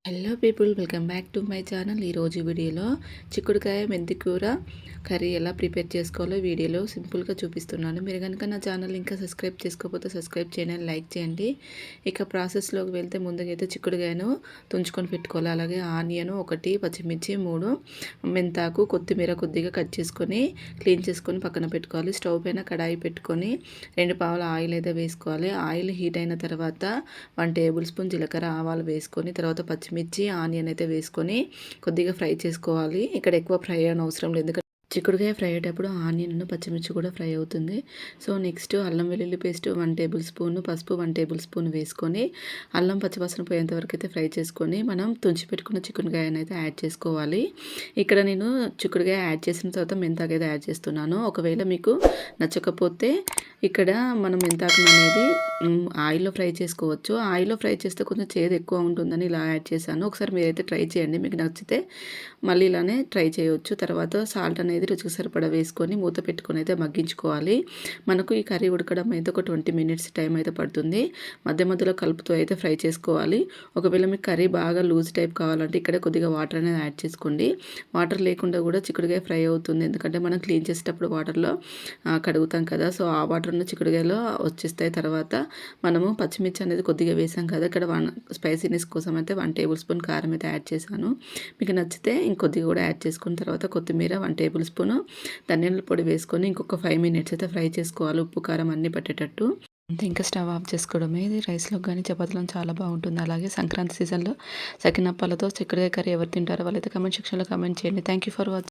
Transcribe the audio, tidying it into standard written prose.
Hello people, welcome back to my channel. ఈరోజు వీడియోలో చిక్కుడుకాయ మెంతి కూర కర్రీ ఎలా ప్రిపేర్ చేసుకోవాలో వీడియోలో సింపుల్గా చూపిస్తున్నాను. మీరు కనుక నా ఛానల్ ఇంకా సబ్స్క్రైబ్ చేసుకోకపోతే సబ్స్క్రైబ్ చేయండి, లైక్ చేయండి. ఇక ప్రాసెస్లోకి వెళ్తే ముందుగా అయితే చిక్కుడుకాయను తుంచుకొని పెట్టుకోవాలి. అలాగే ఆనియన్ 1, పచ్చిమిర్చి 3, మెంతాకు, కొత్తిమీర కొద్దిగా కట్ చేసుకొని క్లీన్ చేసుకొని పక్కన పెట్టుకోవాలి. స్టవ్ పైన కడాయి పెట్టుకొని 2 పావుల ఆయిల్ అయితే వేసుకోవాలి. ఆయిల్ హీట్ అయిన తర్వాత 1 టేబుల్ స్పూన్ జీలకర్ర ఆవాలు వేసుకొని తర్వాత పచ్చిమిర్చి ఆనియన్ అయితే వేసుకొని కొద్దిగా ఫ్రై చేసుకోవాలి. ఇక్కడ ఎక్కువ ఫ్రై అయిన అవసరం లేదు, చిక్కుడుకాయ ఫ్రై అయ్యేటప్పుడు ఆనియన్ పచ్చిమిర్చి కూడా ఫ్రై అవుతుంది. సో నెక్స్ట్ అల్లం వెల్లుల్లి పేస్ట్ 1 టేబుల్ స్పూన్, పసుపు 1 టేబుల్ స్పూన్ వేసుకొని అల్లం పచ్చివాసన పోయేంత వరకు అయితే ఫ్రై చేసుకొని మనం తుంచి పెట్టుకున్న చిక్కుడుకాయని అయితే యాడ్ చేసుకోవాలి. ఇక్కడ నేను చిక్కుడుకాయ యాడ్ చేసిన తర్వాత మెంతాకు అయితే యాడ్ చేస్తున్నాను. ఒకవేళ మీకు నచ్చకపోతే ఇక్కడ మనం మెంతాకు అనేది ఆయిల్లో ఫ్రై చేసుకోవచ్చు. ఆయిల్లో ఫ్రై చేస్తే కొంచెం చేదు ఎక్కువ ఉంటుందని ఇలా యాడ్ చేశాను. ఒకసారి మీరైతే ట్రై చేయండి, మీకు నచ్చితే మళ్ళీ ఇలానే ట్రై చేయవచ్చు. తర్వాత సాల్ట్ అనేది రుచికి సరిపడా వేసుకొని మూత పెట్టుకొని అయితే మగ్గించుకోవాలి. మనకు ఈ కర్రీ ఉడకడం అయితే ఒక 20 మినిట్స్ టైం అయితే పడుతుంది. మధ్య మధ్యలో కలుపుతూ అయితే ఫ్రై చేసుకోవాలి. ఒకవేళ మీకు కర్రీ బాగా లూజ్ టైప్ కావాలంటే ఇక్కడ కొద్దిగా వాటర్ అనేది యాడ్ చేసుకోండి. వాటర్ లేకుండా కూడా చిక్కుడుకాయ ఫ్రై అవుతుంది, ఎందుకంటే మనం క్లీన్ చేసేటప్పుడు వాటర్లో కడుగుతాం కదా. సో ఆ వాటర్ ఉన్న చిక్కుడుకాయలో వచ్చేస్తాయి. తర్వాత మనము పచ్చిమిర్చి అనేది కొద్దిగా వేసాం కదా, ఇక్కడ స్పైసీనెస్ కోసం అయితే 1 టేబుల్ స్పూన్ కారం అయితే యాడ్ చేశాను. మీకు నచ్చితే ఇంకొద్దిగా కూడా యాడ్ చేసుకున్న తర్వాత కొత్తిమీర 1 టేబుల్ స్పూన్ ధనియాల పొడి వేసుకొని ఇంకొక 5 మినిట్స్ అయితే ఫ్రై చేసుకోవాలి, ఉప్పు కారం అన్నీ పట్టేటట్టు. అంతే, ఇంకా స్టవ్ ఆఫ్ చేసుకోవడమే. ఇది రైస్లో కానీ చపాతీలో చాలా బాగుంటుంది. అలాగే సంక్రాంతి సీజన్లో సకినప్పాలతో చిక్కుడుకాయ కర్రీ ఎవరు తింటారో వాళ్ళైతే కమెంట్ సెక్షన్లో కమెంట్ చేయండి. Thank you for watching.